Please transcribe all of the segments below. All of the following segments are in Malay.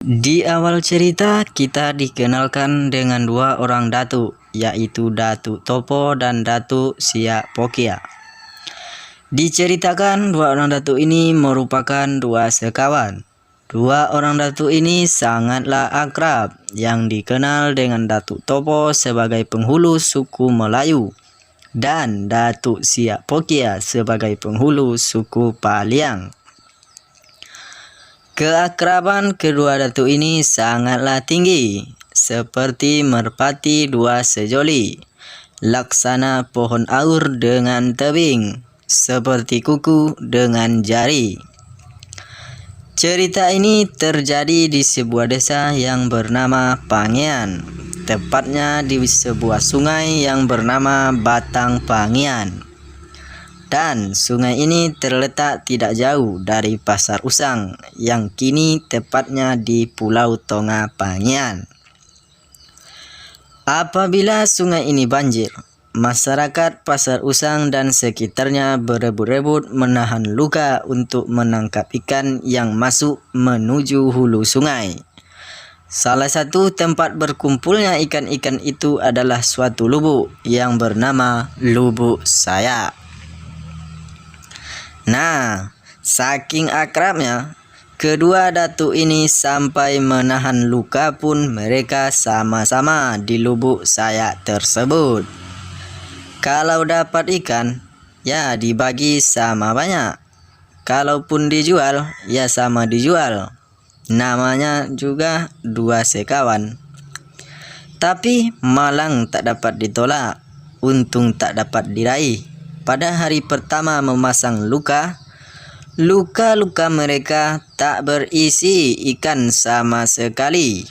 Di awal cerita kita dikenalkan dengan dua orang datuk, yaitu Datuk Topo dan Datuk Siak Pokia. Diceritakan dua orang datuk ini merupakan dua sekawan. Dua orang datuk ini sangatlah akrab, yang dikenal dengan Datuk Topo sebagai penghulu suku Melayu dan Datuk Siak Pokia sebagai penghulu suku Paliang. Keakraban kedua datuk ini sangatlah tinggi, seperti merpati dua sejoli, laksana pohon aur dengan tebing, seperti kuku dengan jari. Cerita ini terjadi di sebuah desa yang bernama Pangian, tepatnya di sebuah sungai yang bernama Batang Pangian. Dan sungai ini terletak tidak jauh dari Pasar Usang yang kini tepatnya di Pulau Tonga Pangian. Apabila sungai ini banjir, masyarakat Pasar Usang dan sekitarnya berebut-rebut menahan luka untuk menangkap ikan yang masuk menuju hulu sungai. Salah satu tempat berkumpulnya ikan-ikan itu adalah suatu lubuk yang bernama Lubuk Sayak. Nah, saking akrabnya, kedua datuk ini sampai menahan luka pun mereka sama-sama di Lubuk Sayak tersebut. Kalau dapat ikan, ya dibagi sama banyak. Kalaupun dijual, ya sama dijual. Namanya juga dua sekawan. Tapi malang tak dapat ditolak, untung tak dapat diraih. Pada hari pertama memasang luka-luka mereka tak berisi ikan sama sekali.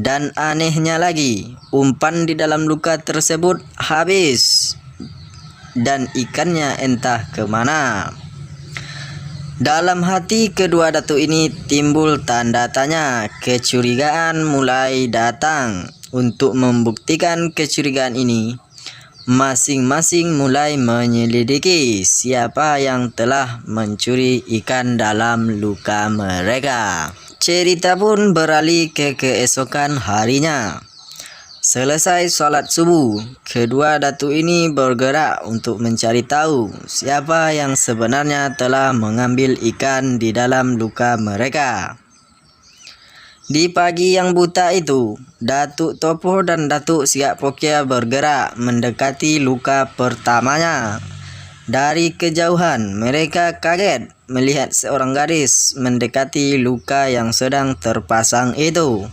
Dan anehnya lagi, umpan di dalam luka tersebut habis dan ikannya entah kemana. Dalam hati kedua datuk ini timbul tanda tanya, kecurigaan mulai datang. Untuk membuktikan kecurigaan ini, masing-masing mulai menyelidiki siapa yang telah mencuri ikan dalam luka mereka. Cerita pun beralih ke keesokan harinya. Selesai sholat subuh, kedua datuk ini bergerak untuk mencari tahu siapa yang sebenarnya telah mengambil ikan di dalam luka mereka. Di pagi yang buta itu, Datuk Topo dan Datuk Siak Pokia bergerak mendekati luka pertamanya. Dari kejauhan, mereka kaget melihat seorang gadis mendekati luka yang sedang terpasang itu.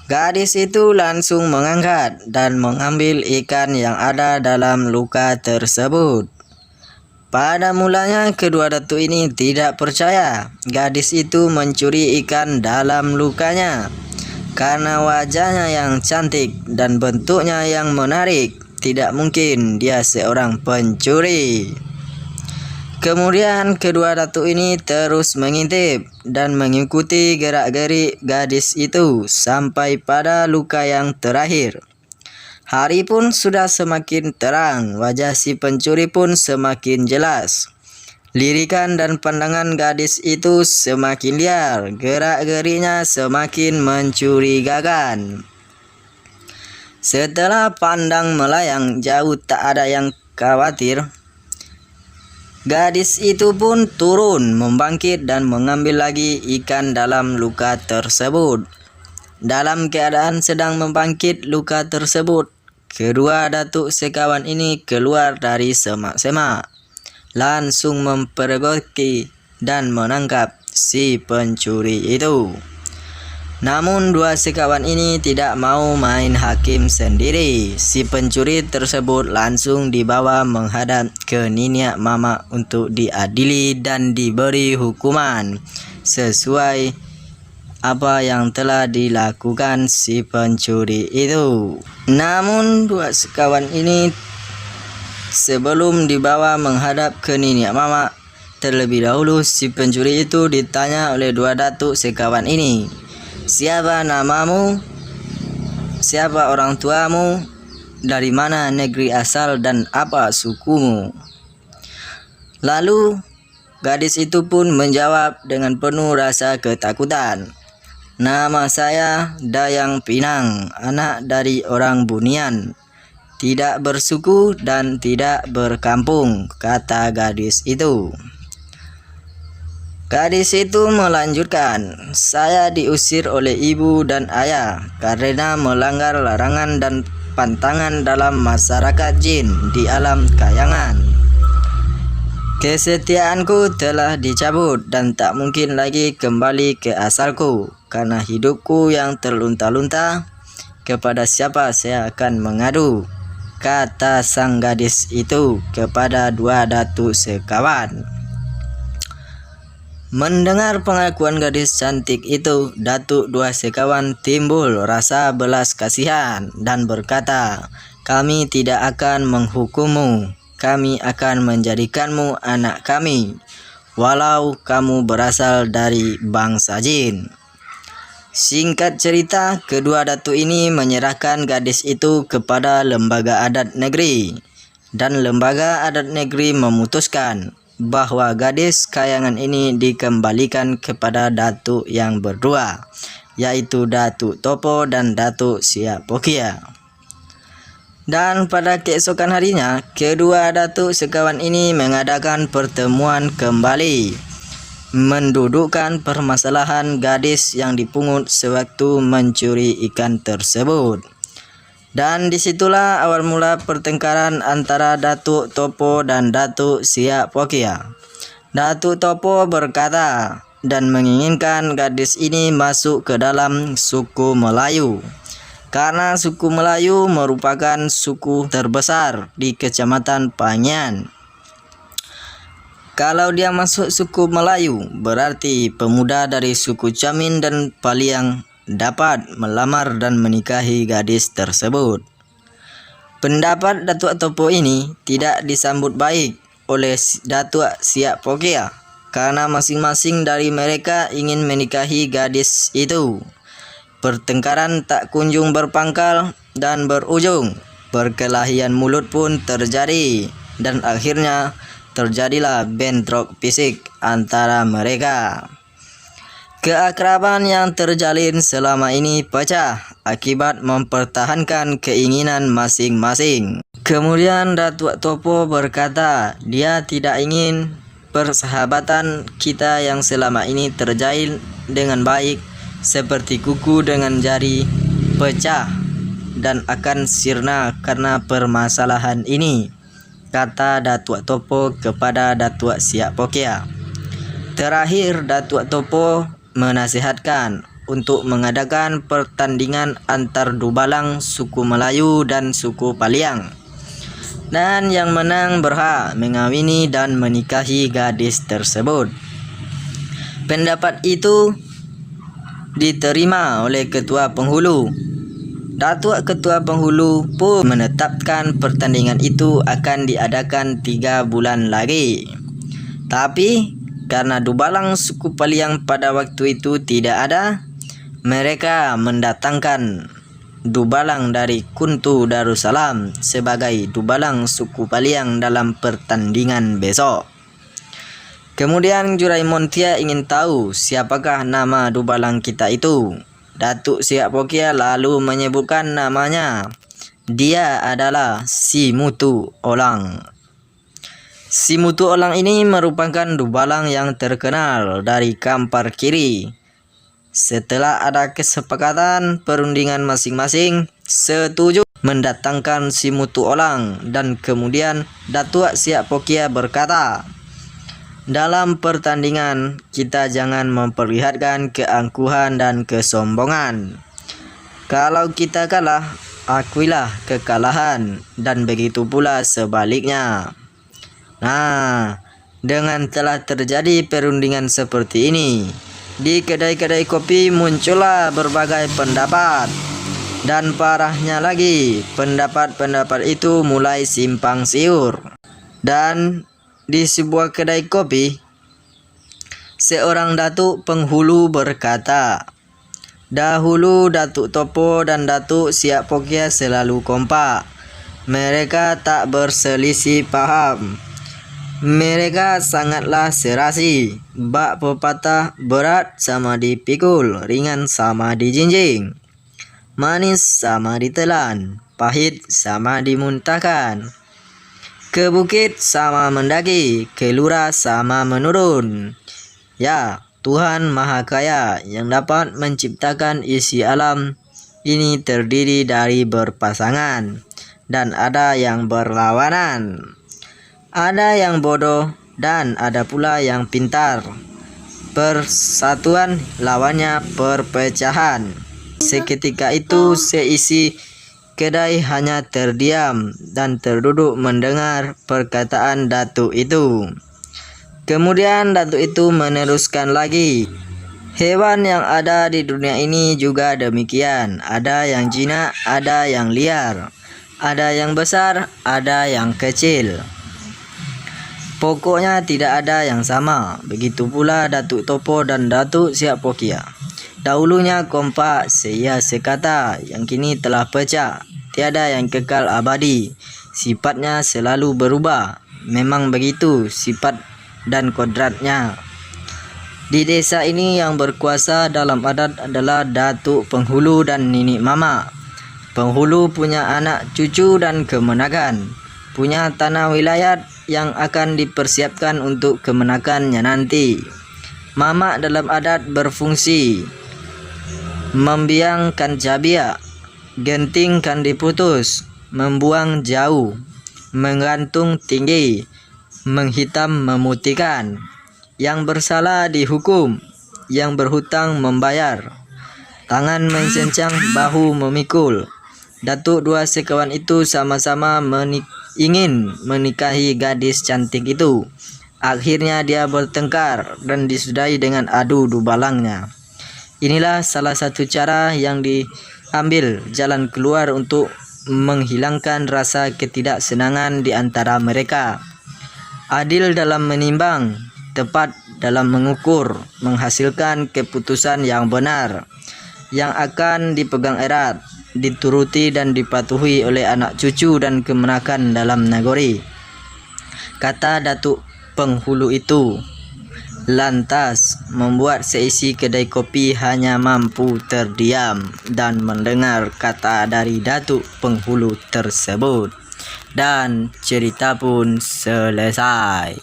Gadis itu langsung mengangkat dan mengambil ikan yang ada dalam luka tersebut. Pada mulanya kedua datuk ini tidak percaya gadis itu mencuri ikan dalam lukanya. Karena wajahnya yang cantik dan bentuknya yang menarik, tidak mungkin dia seorang pencuri. Kemudian kedua datuk ini terus mengintip dan mengikuti gerak-gerik gadis itu sampai pada luka yang terakhir. Hari pun sudah semakin terang, wajah si pencuri pun semakin jelas. Lirikan dan pandangan gadis itu semakin liar, gerak-geriknya semakin mencurigakan. Setelah pandang melayang jauh tak ada yang khawatir, gadis itu pun turun membangkit dan mengambil lagi ikan dalam luka tersebut. Dalam keadaan sedang membangkit luka tersebut, kedua datuk sekawan ini keluar dari semak-semak, langsung mempergoki dan menangkap si pencuri itu. Namun dua sekawan ini tidak mau main hakim sendiri. Si pencuri tersebut langsung dibawa menghadap ke Niniak Mama untuk diadili dan diberi hukuman sesuai apa yang telah dilakukan si pencuri itu. Namun dua sekawan ini sebelum dibawa menghadap ke Niniak Mama, terlebih dahulu si pencuri itu ditanya oleh dua datuk sekawan ini, siapa namamu, siapa orang tuamu, dari mana negeri asal dan apa sukumu. Lalu gadis itu pun menjawab dengan penuh rasa ketakutan, Nama saya Dayang Pinang, anak dari orang Bunian. Tidak bersuku dan tidak berkampung, kata gadis itu. Gadis itu melanjutkan, saya diusir oleh ibu dan ayah karena melanggar larangan dan pantangan dalam masyarakat jin di alam kayangan. Kesetiaanku telah dicabut dan tak mungkin lagi kembali ke asalku karena hidupku yang terlunta-lunta. Kepada siapa saya akan mengadu? Kata sang gadis itu kepada dua datuk sekawan. Mendengar pengakuan gadis cantik itu, datuk dua sekawan timbul rasa belas kasihan dan berkata, kami tidak akan menghukummu, kami akan menjadikanmu anak kami, walau kamu berasal dari bangsa jin. Singkat cerita, kedua datuk ini menyerahkan gadis itu kepada lembaga adat negeri, dan lembaga adat negeri memutuskan bahwa gadis kayangan ini dikembalikan kepada datuk yang berdua, yaitu Datuk Topo dan Datuk Siap Pokia. Dan pada keesokan harinya, kedua datuk sekawan ini mengadakan pertemuan kembali, mendudukkan permasalahan gadis yang dipungut sewaktu mencuri ikan tersebut. Dan disitulah awal mula pertengkaran antara Datuk Topo dan Datuk Siap Pokia. Datuk Topo berkata dan menginginkan gadis ini masuk ke dalam suku Melayu, karena suku Melayu merupakan suku terbesar di Kecamatan Pangian. Kalau dia masuk suku Melayu, berarti pemuda dari suku Camin dan Paliang dapat melamar dan menikahi gadis tersebut. Pendapat Datuk Topo ini tidak disambut baik oleh Datuk Siap Pokia, karena masing-masing dari mereka ingin menikahi gadis itu. Pertengkaran tak kunjung berpangkal dan berujung perkelahian mulut pun terjadi, dan akhirnya terjadilah bentrok fisik antara mereka. Keakraban yang terjalin selama ini pecah akibat mempertahankan keinginan masing-masing. Kemudian Datuk Topo berkata, dia tidak ingin persahabatan kita yang selama ini terjalin dengan baik seperti kuku dengan jari pecah dan akan sirna karena permasalahan ini, kata Datuk Topo kepada Datuk Siap Pokia. Terakhir, Datuk Topo menasihatkan untuk mengadakan pertandingan antar dubalang suku Melayu dan suku Paliang, dan yang menang berhak mengawini dan menikahi gadis tersebut. Pendapat itu diterima oleh Ketua Penghulu. Datuk Ketua Penghulu pun menetapkan pertandingan itu akan diadakan 3 bulan lagi. Tapi karena dubalang suku Paliang pada waktu itu tidak ada, mereka mendatangkan dubalang dari Kuntu Darussalam sebagai dubalang suku Paliang dalam pertandingan besok. Kemudian Jurai Montia ingin tahu siapakah nama dubalang kita itu. Datuk Siap Pokia lalu menyebutkan namanya. Dia adalah Si Mutu Olang. Si Mutu Olang ini merupakan dubalang yang terkenal dari Kampar Kiri. Setelah ada kesepakatan, perundingan masing-masing setuju mendatangkan Si Mutu Olang, dan kemudian Datuk Siap Pokia berkata, dalam pertandingan kita jangan memperlihatkan keangkuhan dan kesombongan. Kalau kita kalah, akuilah kekalahan, dan begitu pula sebaliknya. Nah, dengan telah terjadi perundingan seperti ini, di kedai-kedai kopi muncullah berbagai pendapat, dan parahnya lagi, pendapat-pendapat itu mulai simpang siur. Dan di sebuah kedai kopi, seorang datuk penghulu berkata, dahulu Datuk Topo dan Datuk Siap Pokia selalu kompak. Mereka tak berselisih paham. Mereka sangatlah serasi. Bak pepatah, berat sama dipikul, ringan sama dijinjing. Manis sama ditelan, pahit sama dimuntahkan. Ke bukit sama mendaki, ke lurah sama menurun. Ya, Tuhan Maha Kaya yang dapat menciptakan isi alam ini terdiri dari berpasangan, dan ada yang berlawanan. Ada yang bodoh dan ada pula yang pintar. Persatuan lawannya perpecahan. Seketika itu seisi kedai hanya terdiam dan terduduk mendengar perkataan datuk itu. Kemudian datuk itu meneruskan lagi. Hewan yang ada di dunia ini juga demikian. Ada yang jinak, ada yang liar. Ada yang besar, ada yang kecil. Pokoknya tidak ada yang sama. Begitu pula Datuk Topo dan Datuk Siap Pokia. Dahulunya kompak seia sekata, yang kini telah pecah. Tiada yang kekal abadi. Sifatnya selalu berubah. Memang begitu sifat dan kodratnya. Di desa ini yang berkuasa dalam adat adalah Datuk Penghulu dan Nenek Mama. Penghulu punya anak cucu dan kemenakan. Punya tanah wilayah yang akan dipersiapkan untuk kemenakannya nanti. Mama dalam adat berfungsi membiangkan cabiak, gentingkan diputus, membuang jauh, menggantung tinggi, menghitam memutihkan. Yang bersalah dihukum, yang berhutang membayar. Tangan mencencang, bahu memikul. Datuk dua sekawan itu sama-sama ingin menikahi gadis cantik itu. Akhirnya dia bertengkar dan disudahi dengan adu dubalangnya. Inilah salah satu cara yang diambil jalan keluar untuk menghilangkan rasa ketidaksenangan di antara mereka. Adil dalam menimbang, tepat dalam mengukur, menghasilkan keputusan yang benar, yang akan dipegang erat, dituruti dan dipatuhi oleh anak cucu dan kemenakan dalam nagori. Kata Datuk Penghulu itu. Lantas membuat seisi kedai kopi hanya mampu terdiam dan mendengar kata dari Datuk Penghulu tersebut. Dan cerita pun selesai.